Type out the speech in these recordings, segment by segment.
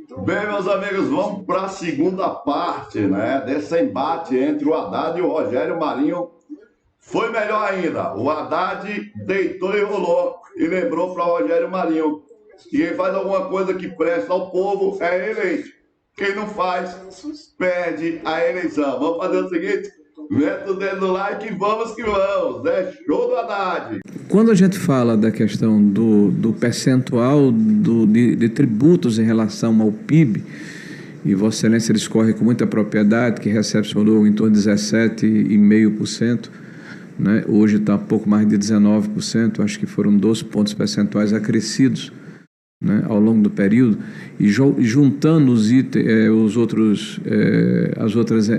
Bem, meus amigos, vamos para a segunda parte, né, desse embate entre o Haddad e o Rogério Marinho. Foi melhor ainda, o Haddad deitou e rolou e lembrou para o Rogério Marinho que quem faz alguma coisa que presta ao povo é eleito. Quem não faz, perde a eleição. Vamos fazer o seguinte, mete o dedo no like e vamos que vamos. É show do Haddad. Quando a gente fala da questão do percentual de tributos em relação ao PIB, e Vossa Excelência discorre com muita propriedade, que recepcionou em torno de 17,5%, né? Hoje está um pouco mais de 19%, acho que foram 12 pontos percentuais acrescidos, né, ao longo do período, e juntando as outras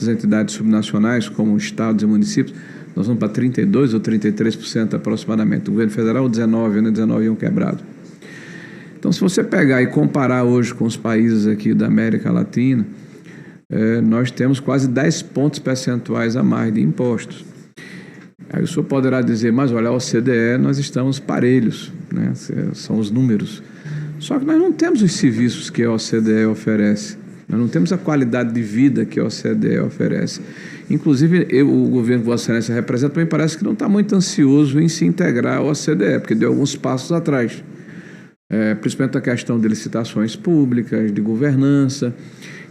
entidades subnacionais, como estados e municípios, nós vamos para 32% ou 33% aproximadamente. O governo federal, 19%, né, 19 quebrado. Então, se você pegar e comparar hoje com os países aqui da América Latina, nós temos quase 10 pontos percentuais a mais de impostos. Aí o senhor poderá dizer, mas olha, a OCDE nós estamos parelhos, né? São os números. Só que nós não temos os serviços que a OCDE oferece, nós não temos a qualidade de vida que a OCDE oferece. Inclusive, o governo que Vossa Excelência representa, me parece que não está muito ansioso em se integrar à OCDE, porque deu alguns passos atrás, principalmente a questão de licitações públicas, de governança.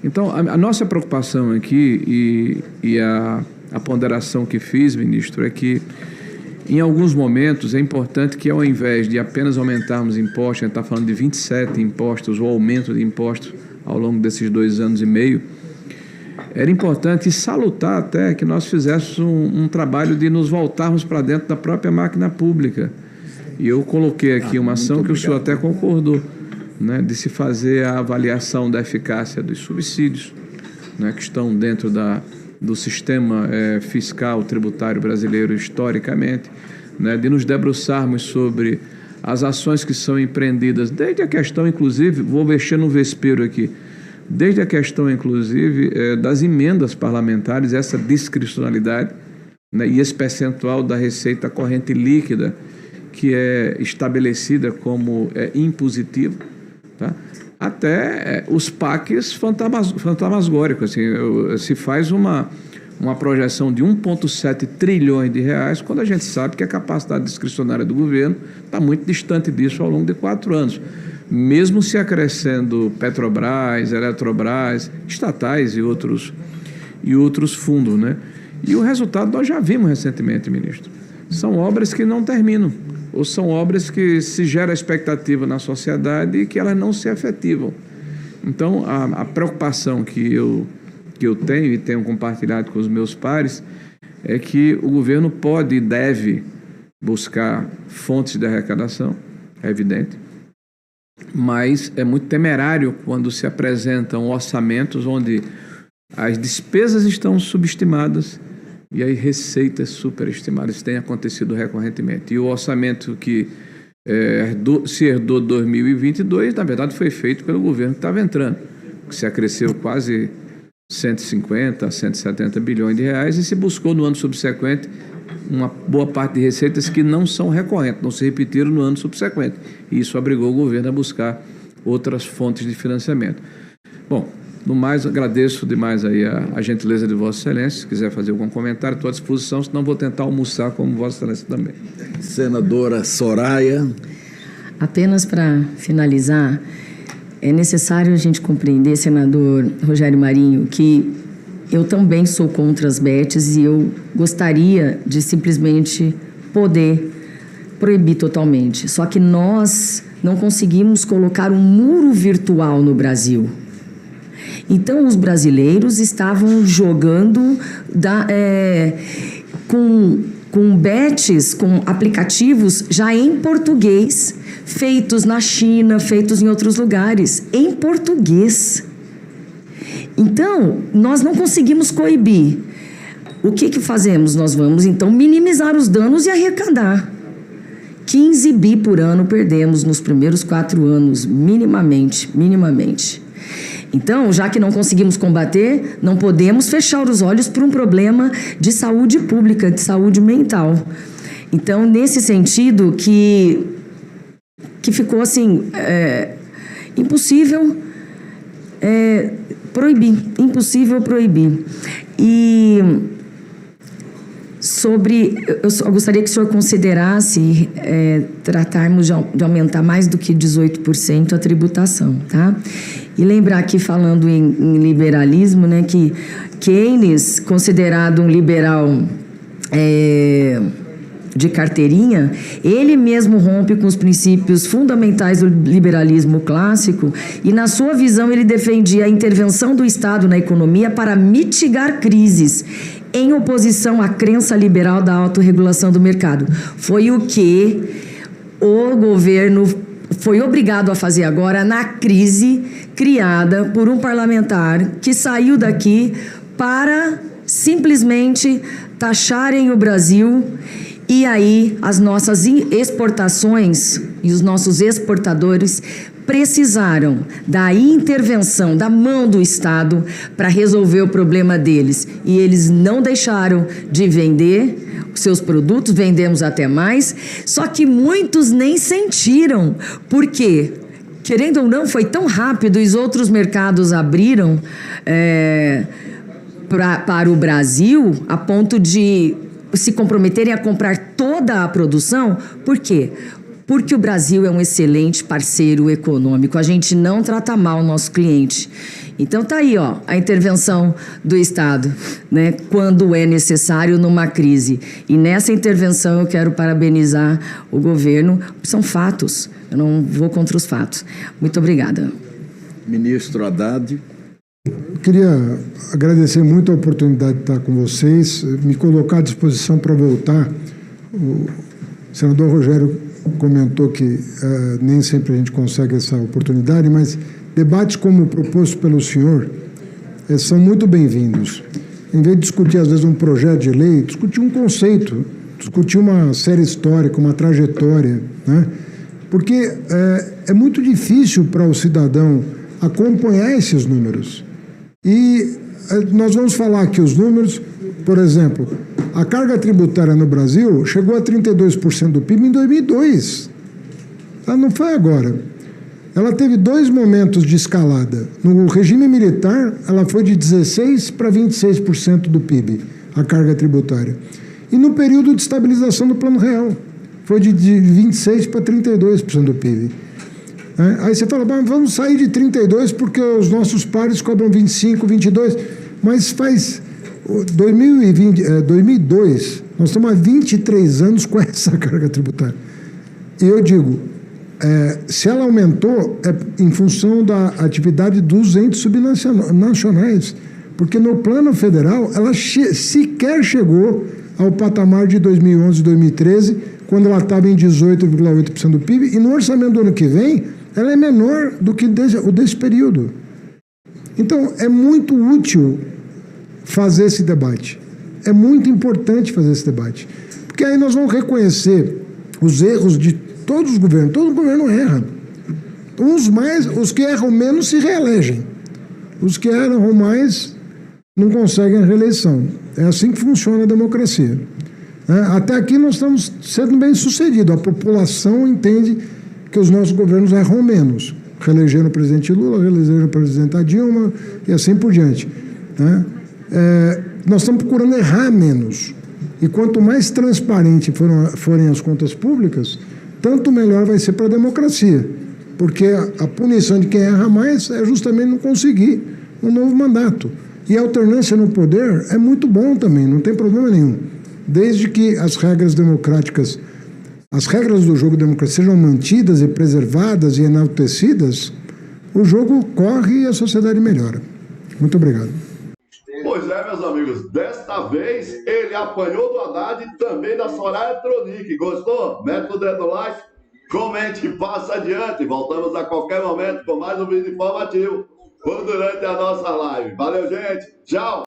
Então, a nossa preocupação aqui e a ponderação que fiz, ministro, é que em alguns momentos é importante que, ao invés de apenas aumentarmos impostos, a gente está falando de 27 impostos, o aumento de impostos ao longo desses 2 anos e meio, era importante e salutar até que nós fizéssemos um trabalho de nos voltarmos para dentro da própria máquina pública. E eu coloquei aqui uma ação que o senhor até concordou, né, de se fazer a avaliação da eficácia dos subsídios, né, que estão dentro do sistema fiscal tributário brasileiro historicamente, né, de nos debruçarmos sobre as ações que são empreendidas, desde a questão, inclusive, vou mexer no vespeiro aqui, desde a questão, inclusive, das emendas parlamentares, essa discricionalidade, né, e esse percentual da receita corrente líquida, que é estabelecida como impositivo, tá? Até os PACs fantasmagóricos. Assim, se faz uma projeção de 1,7 trilhões de reais, quando a gente sabe que a capacidade discricionária do governo está muito distante disso ao longo de 4 anos. Mesmo se acrescendo Petrobras, Eletrobras, estatais e outros fundos, né? E o resultado nós já vimos recentemente, ministro. São obras que não terminam, ou são obras que se gera expectativa na sociedade e que elas não se efetivam. Então, a preocupação que eu tenho e tenho compartilhado com os meus pares é que o governo pode e deve buscar fontes de arrecadação, é evidente, mas é muito temerário quando se apresentam orçamentos onde as despesas estão subestimadas e as receitas superestimadas. Isso tem acontecido recorrentemente. E o orçamento que se herdou de 2022, na verdade, foi feito pelo governo que estava entrando, que se acresceu quase 150 a 170 bilhões de reais e se buscou no ano subsequente uma boa parte de receitas que não são recorrentes, não se repetiram no ano subsequente. E isso obrigou o governo a buscar outras fontes de financiamento. Bom, no mais, agradeço demais aí a gentileza de Vossa Excelência. Se quiser fazer algum comentário, estou à disposição, senão vou tentar almoçar como Vossa Excelência também. Senadora Soraya. Apenas para finalizar, é necessário a gente compreender, senador Rogério Marinho, que eu também sou contra as bets e eu gostaria de simplesmente poder proibir totalmente. Só que nós não conseguimos colocar um muro virtual no Brasil. Então, os brasileiros estavam jogando com bets, com aplicativos já em português, feitos na China, feitos em outros lugares, em português. Então, nós não conseguimos coibir. O que fazemos? Nós vamos, então, minimizar os danos e arrecadar. 15 bi por ano perdemos nos primeiros 4 anos, minimamente. Então, já que não conseguimos combater, não podemos fechar os olhos para um problema de saúde pública, de saúde mental. Então, nesse sentido que ficou assim, impossível proibir, impossível proibir. E eu gostaria que o senhor considerasse tratarmos de aumentar mais do que 18% a tributação, tá? E lembrar aqui, falando em liberalismo, né, que Keynes, considerado um liberal de carteirinha, ele mesmo rompe com os princípios fundamentais do liberalismo clássico e, na sua visão, ele defendia a intervenção do Estado na economia para mitigar crises, em oposição à crença liberal da autorregulação do mercado. Foi o que o governo foi obrigado a fazer agora na crise criada por um parlamentar que saiu daqui para simplesmente taxarem o Brasil. E aí, as nossas exportações e os nossos exportadores precisaram da intervenção, da mão do Estado para resolver o problema deles. E eles não deixaram de vender os seus produtos, vendemos até mais, só que muitos nem sentiram. Por quê? Querendo ou não, foi tão rápido, e os outros mercados abriram para o Brasil a ponto de se comprometerem a comprar toda a produção. Por quê? Porque o Brasil é um excelente parceiro econômico. A gente não trata mal o nosso cliente. Então tá aí, ó, a intervenção do Estado, né, quando é necessário numa crise. E nessa intervenção eu quero parabenizar o governo. São fatos. Eu não vou contra os fatos. Muito obrigada. Ministro Haddad. Eu queria agradecer muito a oportunidade de estar com vocês, me colocar à disposição para voltar. O senador Rogério comentou que nem sempre a gente consegue essa oportunidade, mas debates como o proposto pelo senhor são muito bem-vindos. Em vez de discutir, às vezes, um projeto de lei, discutir um conceito, discutir uma série histórica, uma trajetória, né? Porque é muito difícil para o cidadão acompanhar esses números. E nós vamos falar aqui os números. Por exemplo, a carga tributária no Brasil chegou a 32% do PIB em 2002. Ela não foi agora. Ela teve 2 momentos de escalada. No regime militar, ela foi de 16% para 26% do PIB, a carga tributária. E no período de estabilização do Plano Real, foi de 26% para 32% do PIB. Aí você fala, vamos sair de 32% porque os nossos pares cobram 25%, 22%. Mas faz 2002, nós estamos há 23 anos com essa carga tributária. E eu digo, se ela aumentou, é em função da atividade dos entes subnacionais, porque no plano federal ela sequer chegou ao patamar de 2011, 2013, quando ela estava em 18,8% do PIB, e no orçamento do ano que vem, ela é menor do que o desse período. Então, é muito útil fazer esse debate. É muito importante fazer esse debate. Porque aí nós vamos reconhecer os erros de todos os governos. Todo governo erra. Os que erram menos se reelegem. Os que erram mais não conseguem a reeleição. É assim que funciona a democracia. Até aqui nós estamos sendo bem-sucedidos. A população entende que os nossos governos erram menos. Reelegeram o presidente Lula, reelegeram a presidenta Dilma e assim por diante. Nós estamos procurando errar menos. E quanto mais transparente forem as contas públicas, tanto melhor vai ser para a democracia. Porque a punição de quem erra mais é justamente não conseguir um novo mandato. E a alternância no poder é muito bom também, não tem problema nenhum. Desde que as regras democráticas, as regras do jogo democrático sejam mantidas e preservadas e enaltecidas, o jogo corre e a sociedade melhora. Muito obrigado. Pois é, meus amigos, desta vez ele apanhou do Haddad e também da Soraya Tronic. Gostou? Mete o dedo no like, comente e passa adiante. Voltamos a qualquer momento com mais um vídeo informativo ou durante a nossa live. Valeu, gente. Tchau.